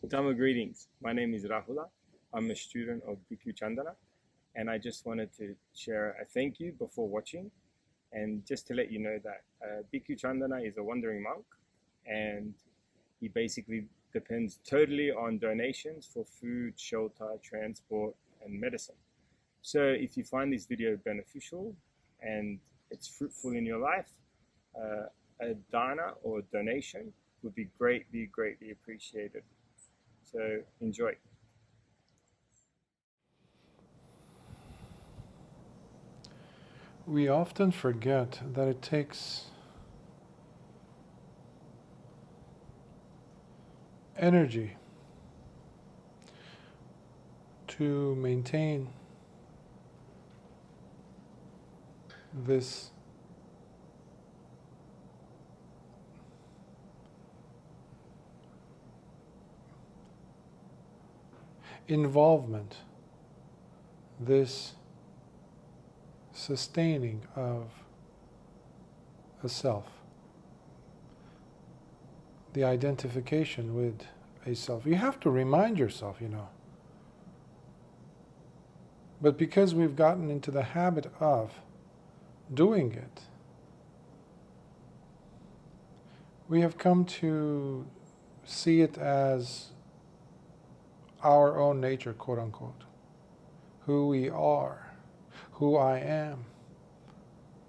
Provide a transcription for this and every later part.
Dhamma greetings. My name is Rahula. I'm a student of Bhikkhu Candana, and I just wanted to share a thank you before watching, and just to let you know that Bhikkhu Candana is a wandering monk, and he basically depends totally on donations for food, shelter, transport, and medicine. So if you find this video beneficial and it's fruitful in your life, a dana or donation would be greatly, greatly appreciated. So enjoy. We often forget that it takes energy to maintain this involvement, this sustaining of a self, the identification with a self. You have to remind yourself, But because we've gotten into the habit of doing it, we have come to see it as our own nature, quote unquote, who we are, who I am,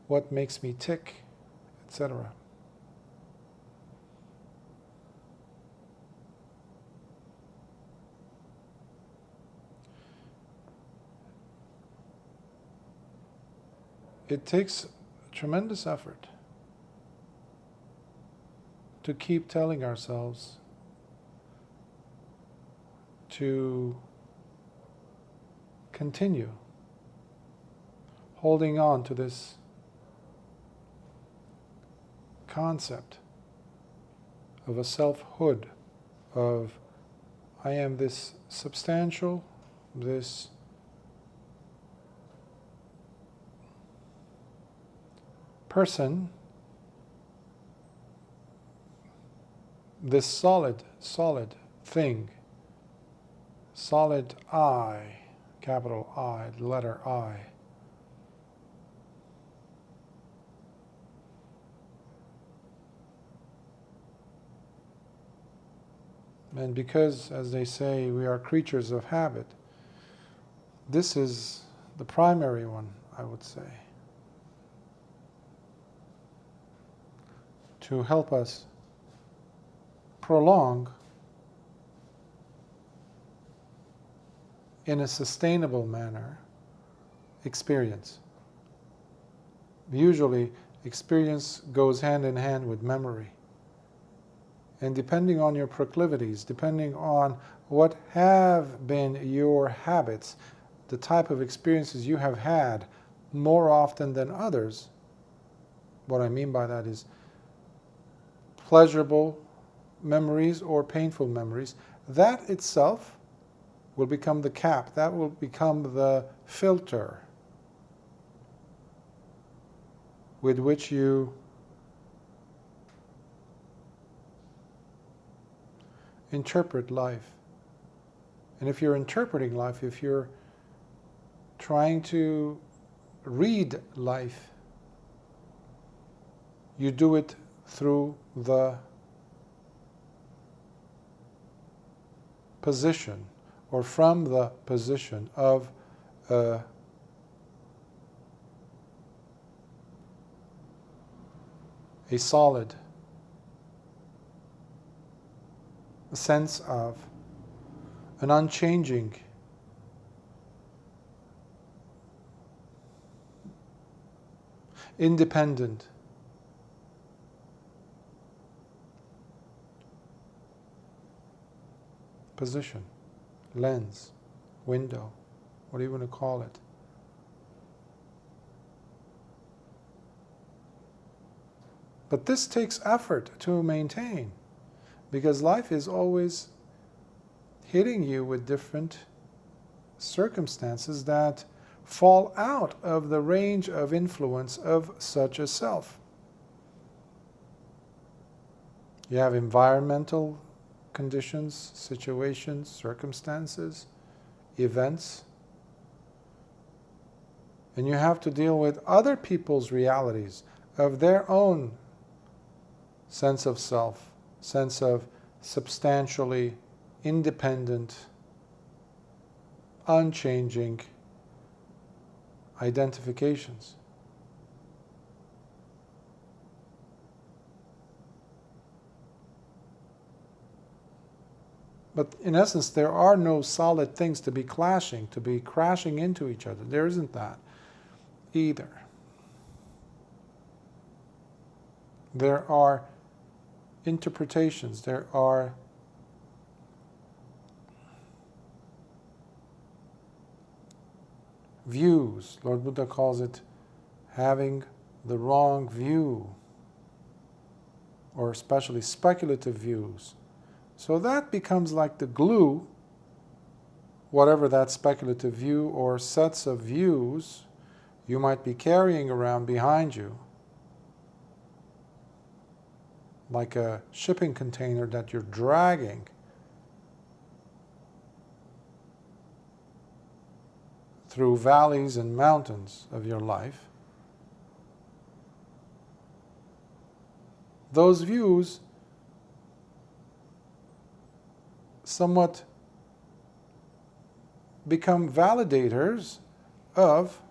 what makes me tick, etc. It takes tremendous effort to keep telling ourselves to continue holding on to this concept of a selfhood, of I am this substantial, this person, this solid thing, solid I, capital I, letter I. And because, as they say, we are creatures of habit, this is the primary one, I would say, to help us prolong in a sustainable manner experience. Usually, experience goes hand in hand with memory. And depending on your proclivities, depending on what have been your habits, the type of experiences you have had more often than others, what I mean by that is pleasurable memories or painful memories, that itself will become the cap, that will become the filter with which you interpret life. And if you're interpreting life, if you're trying to read life, you do it through the position or from the position of a solid sense of an unchanging independent position, lens, window, what do you want to call it? But this takes effort to maintain, because life is always hitting you with different circumstances that fall out of the range of influence of such a self. You have environmental conditions, situations, circumstances, events. And you have to deal with other people's realities of their own sense of self, sense of substantially independent, unchanging identifications. But in essence, there are no solid things to be clashing, to be crashing into each other. There isn't that either. There are interpretations, there are views. Lord Buddha calls it having the wrong view, or especially speculative views. So that becomes like the glue, whatever that speculative view or sets of views you might be carrying around behind you, like a shipping container that you're dragging through valleys and mountains of your life. Those views somewhat become validators of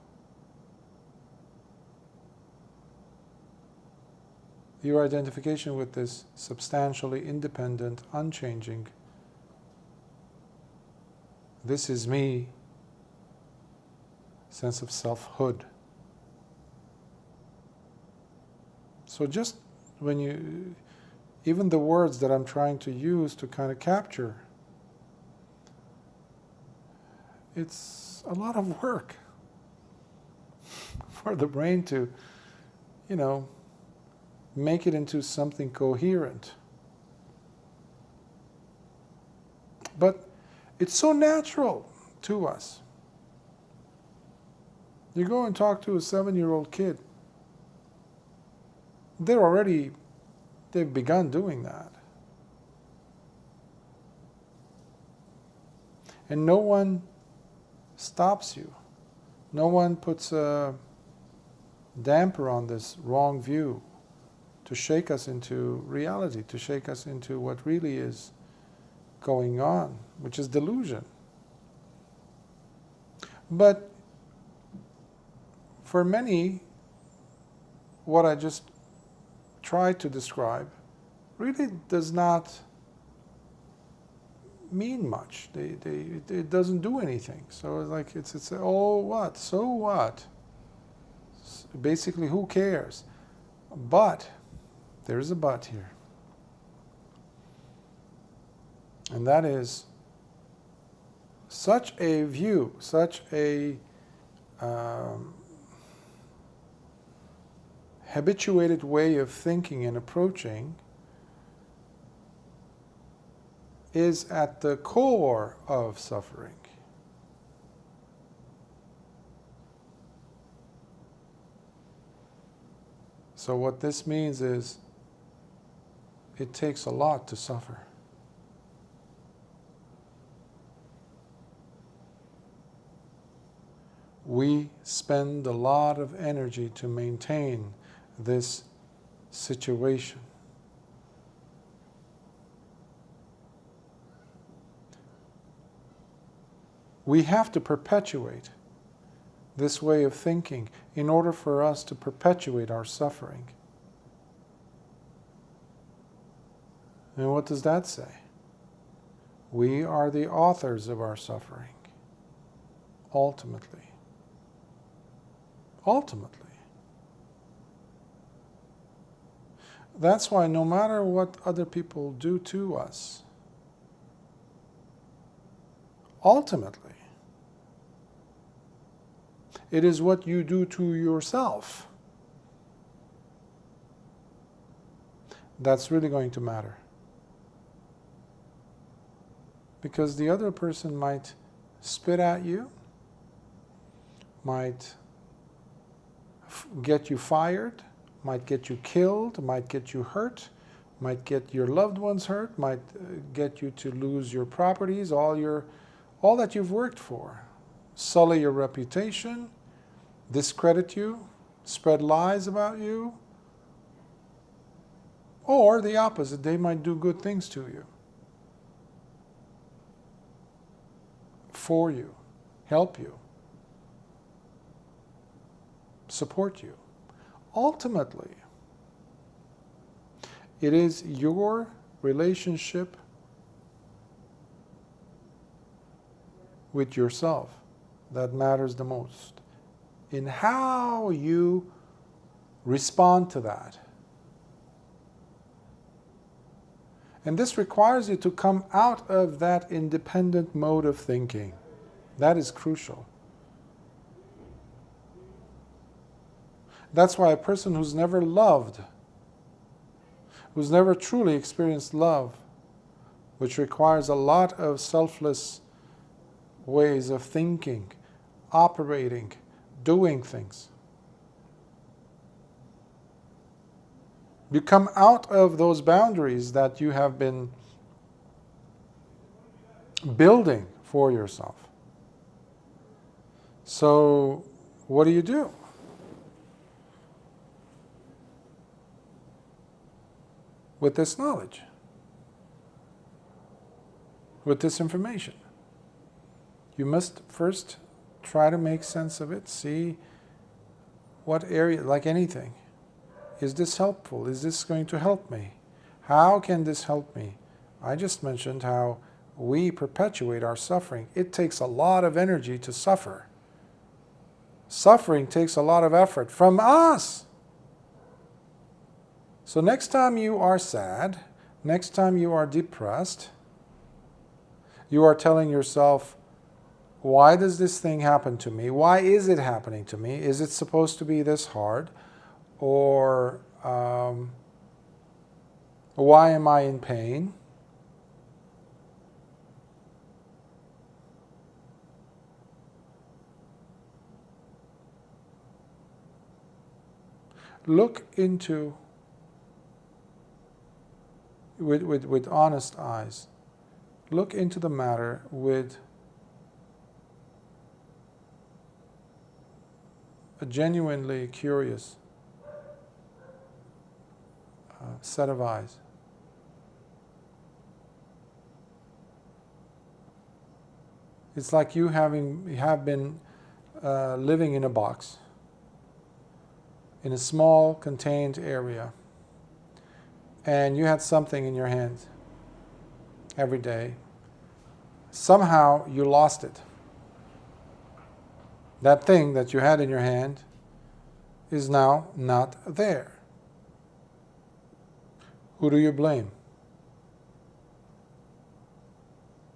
your identification with this substantially independent, unchanging, this is me sense of selfhood. So just when you, even the words that I'm trying to use to kind of capture, it's a lot of work for the brain to, make it into something coherent. But it's so natural to us. You go and talk to a 7-year-old kid, they've begun doing that. And no one stops you. No one puts a damper on this wrong view to shake us into reality, to shake us into what really is going on, which is delusion. But for many, what I just tried to describe really does not mean much. It doesn't do anything. So it's oh what? So what? Basically, who cares? But there's a but here. And that is such a view, such a habituated way of thinking and approaching is at the core of suffering. So what this means is it takes a lot to suffer. We spend a lot of energy to maintain this situation. We have to perpetuate this way of thinking in order for us to perpetuate our suffering. And what does that say? We are the authors of our suffering, ultimately. Ultimately. That's why no matter what other people do to us, ultimately, it is what you do to yourself that's really going to matter. Because the other person might spit at you, might get you fired, might get you killed, might get you hurt, might get your loved ones hurt, might get you to lose your properties, all that you've worked for, sully your reputation, discredit you, spread lies about you, or the opposite, they might do good things to you, for you, help you, support you. Ultimately, it is your relationship with yourself that matters the most, in how you respond to that. And this requires you to come out of that independent mode of thinking. That is crucial. That's why a person who's never loved, who's never truly experienced love, which requires a lot of selfless ways of thinking, operating, doing things. You come out of those boundaries that you have been building for yourself. So, what do you do? With this knowledge, with this information, you must first try to make sense of it, see what area, like anything, is this helpful? Is this going to help me? How can this help me? I just mentioned how we perpetuate our suffering. It takes a lot of energy to suffer. Suffering takes a lot of effort from us. So next time you are sad, next time you are depressed, you are telling yourself, why does this thing happen to me? Why is it happening to me? Is it supposed to be this hard? Or why am I in pain? Look into, with honest eyes, look into the matter with a genuinely curious set of eyes. It's like you have been living in a box, in a small contained area, and you had something in your hand every day. Somehow you lost it. That thing that you had in your hand is now not there. Who do you blame?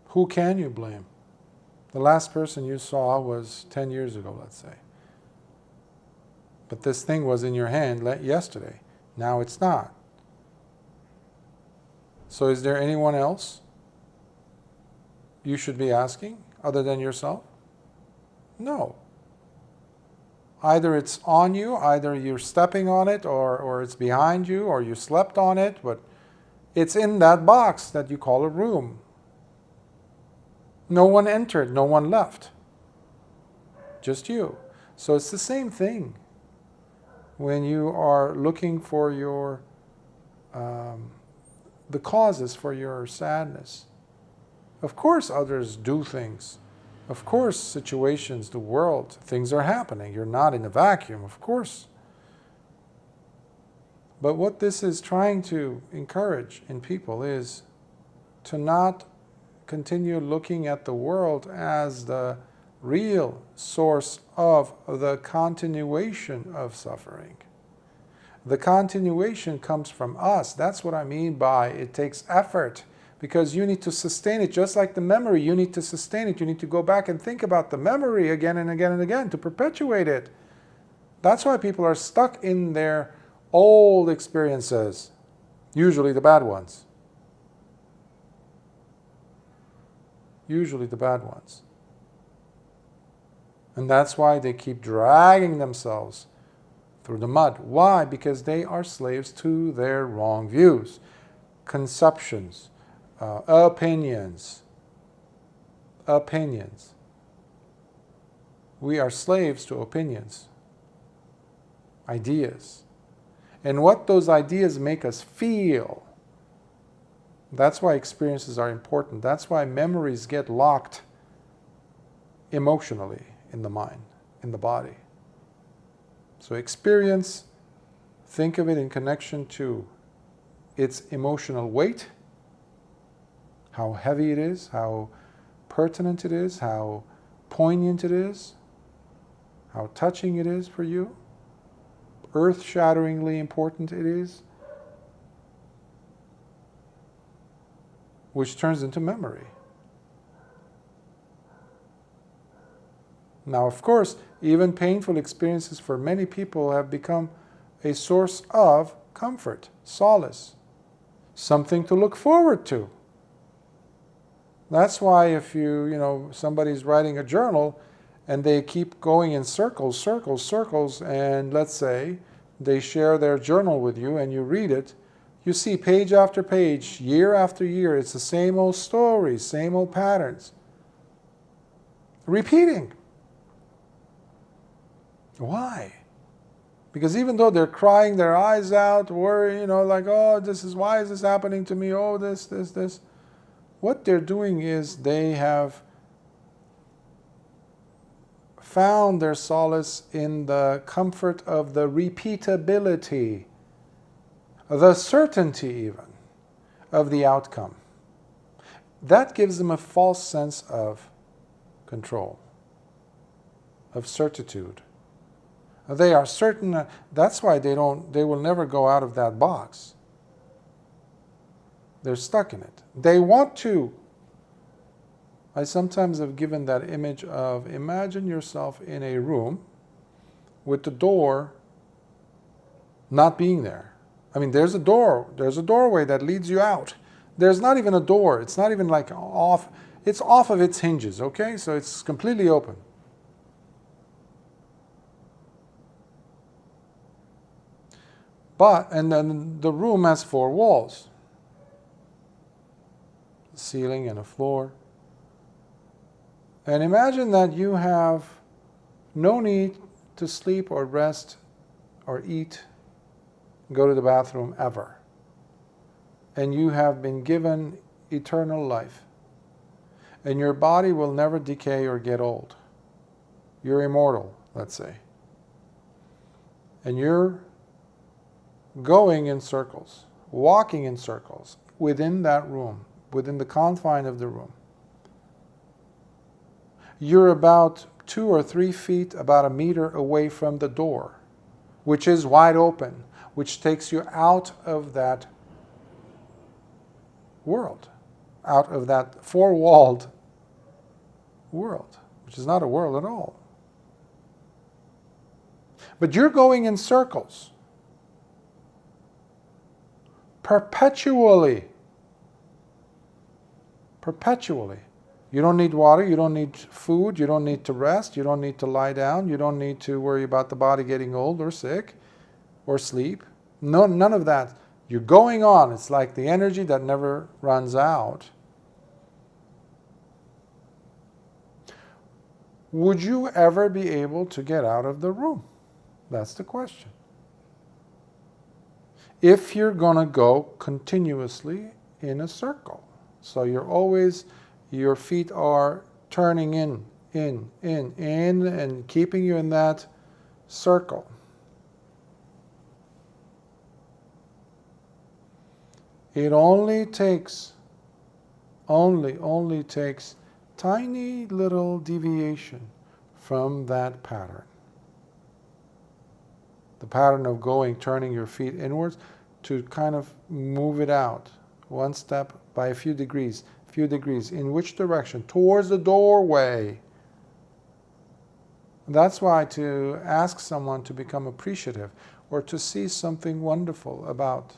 Who can you blame? The last person you saw was 10 years ago, let's say. But this thing was in your hand yesterday. Now it's not. So is there anyone else you should be asking other than yourself? No. Either it's on you, either you're stepping on it, or it's behind you, or you slept on it, but it's in that box that you call a room. No one entered, no one left. Just you. So it's the same thing when you are looking for your the causes for your sadness. Of course others do things. Of course situations, the world, things are happening. You're not in a vacuum, of course. But what this is trying to encourage in people is to not continue looking at the world as the real source of the continuation of suffering. The continuation comes from us. That's what I mean by it takes effort, because you need to sustain it. Just like the memory, you need to sustain it. You need to go back and think about the memory again and again and again to perpetuate it. That's why people are stuck in their old experiences, usually the bad ones. Usually the bad ones. And that's why they keep dragging themselves through the mud. Why? Because they are slaves to their wrong views. conceptions, opinions. Opinions. We are slaves to opinions, ideas. And what those ideas make us feel. That's why experiences are important. That's why memories get locked emotionally in the mind, in the body. So experience, think of it in connection to its emotional weight, how heavy it is, how pertinent it is, how poignant it is, how touching it is for you, earth-shatteringly important it is, which turns into memory. Now, of course, even painful experiences for many people have become a source of comfort, solace, something to look forward to. That's why if somebody's writing a journal and they keep going in circles, and let's say they share their journal with you and you read it, you see page after page, year after year, it's the same old stories, same old patterns. Repeating. Why? Because even though they're crying their eyes out, worry, like, oh, why is this happening to me? Oh, this. What they're doing is they have found their solace in the comfort of the repeatability, the certainty even, of the outcome. That gives them a false sense of control, of certitude. They are certain, that's why they will never go out of that box. They're stuck in it. They want to. I sometimes have given that image of, imagine yourself in a room with the door not being there. I mean, there's a doorway that leads you out. There's not even a door. It's not even like off. It's off of its hinges, okay? So it's completely open. And then the room has 4 walls. A ceiling and a floor. And imagine that you have no need to sleep or rest or eat, go to the bathroom ever. And you have been given eternal life. And your body will never decay or get old. You're immortal, let's say. And you're going in circles, walking in circles within that room, within the confine of the room. You're about 2 or 3 feet, about 1 meter away from the door, which is wide open, which takes you out of that world, out of that 4-walled world, which is not a world at all. But you're going in circles, perpetually. You don't need water, you don't need food, you don't need to rest, you don't need to lie down, you don't need to worry about the body getting old or sick or sleep. No, none of that. You're going on. It's like the energy that never runs out. Would you ever be able to get out of the room? That's the question. If you're going to go continuously in a circle. So your feet are turning in, and keeping you in that circle. It only takes tiny little deviation from that pattern. The pattern of turning your feet inwards, to kind of move it out one step by a few degrees. In which direction? Towards the doorway. That's why to ask someone to become appreciative or to see something wonderful about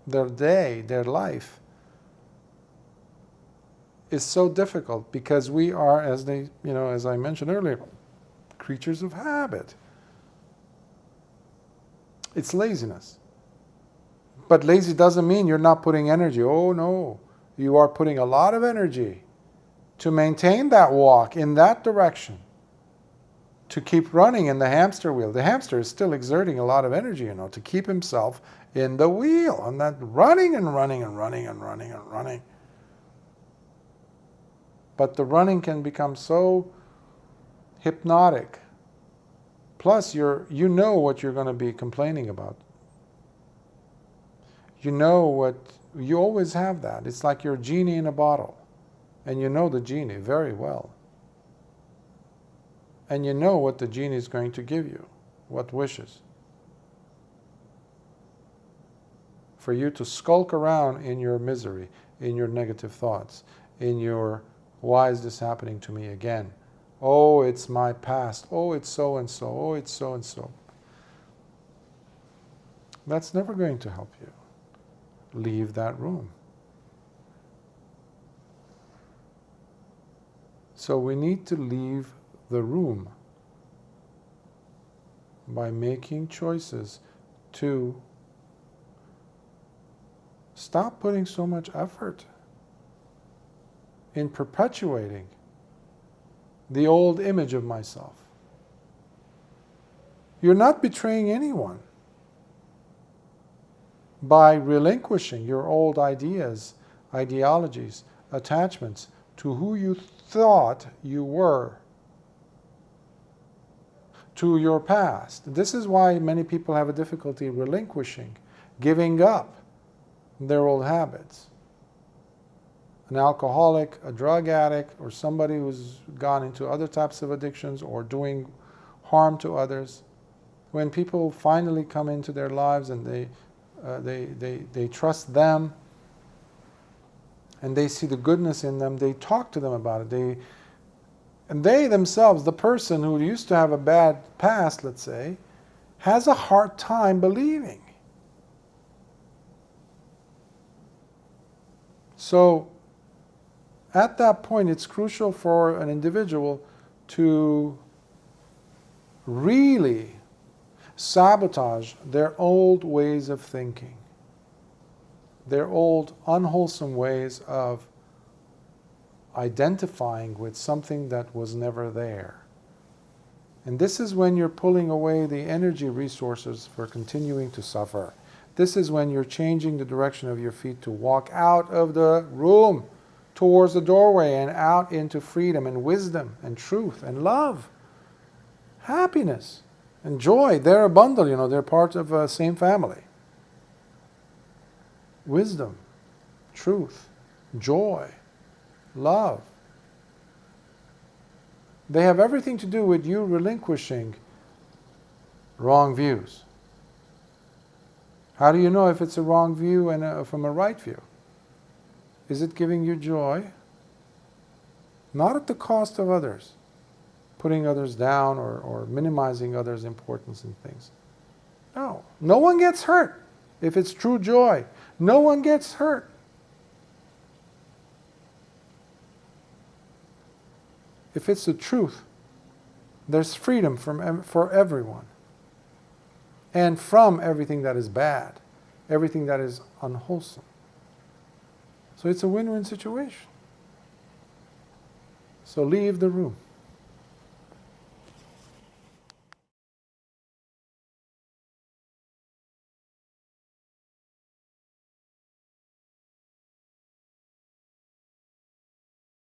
their day, their life, is so difficult, because we are, as I mentioned earlier, creatures of habit. It's laziness. But lazy doesn't mean you're not putting energy. Oh no, you are putting a lot of energy to maintain that walk in that direction, to keep running in the hamster wheel. The hamster is still exerting a lot of energy, to keep himself in the wheel, and that running and running and running and running and running. But the running can become so hypnotic. Plus, you know what you're going to be complaining about. You know what, you always have that. It's like you're a genie in a bottle. And you know the genie very well. And you know what the genie is going to give you, what wishes. For you to skulk around in your misery, in your negative thoughts, in your, why is this happening to me again? Oh, it's my past. Oh, it's so and so. Oh, it's so and so. That's never going to help you. Leave that room. So we need to leave the room by making choices to stop putting so much effort in perpetuating the old image of myself. You're not betraying anyone by relinquishing your old ideas, ideologies, attachments to who you thought you were, to your past. This is why many people have a difficulty relinquishing, giving up their old habits. An alcoholic, a drug addict, or somebody who's gone into other types of addictions or doing harm to others, when people finally come into their lives and they trust them and they see the goodness in them, they talk to them about it. And they themselves, the person who used to have a bad past, let's say, has a hard time believing. So at that point, it's crucial for an individual to really sabotage their old ways of thinking, their old unwholesome ways of identifying with something that was never there. And this is when you're pulling away the energy resources for continuing to suffer. This is when you're changing the direction of your feet to walk out of the room towards the doorway and out into freedom and wisdom and truth and love, happiness and joy. They're a bundle, they're part of the same family. Wisdom, truth, joy, love. They have everything to do with you relinquishing wrong views. How do you know if it's a wrong view and from a right view? Is it giving you joy? Not at the cost of others, putting others down or minimizing others' importance in things. No. No one gets hurt if it's true joy. No one gets hurt. If it's the truth, there's freedom for everyone. And from everything that is bad, everything that is unwholesome. So it's a win-win situation. So leave the room.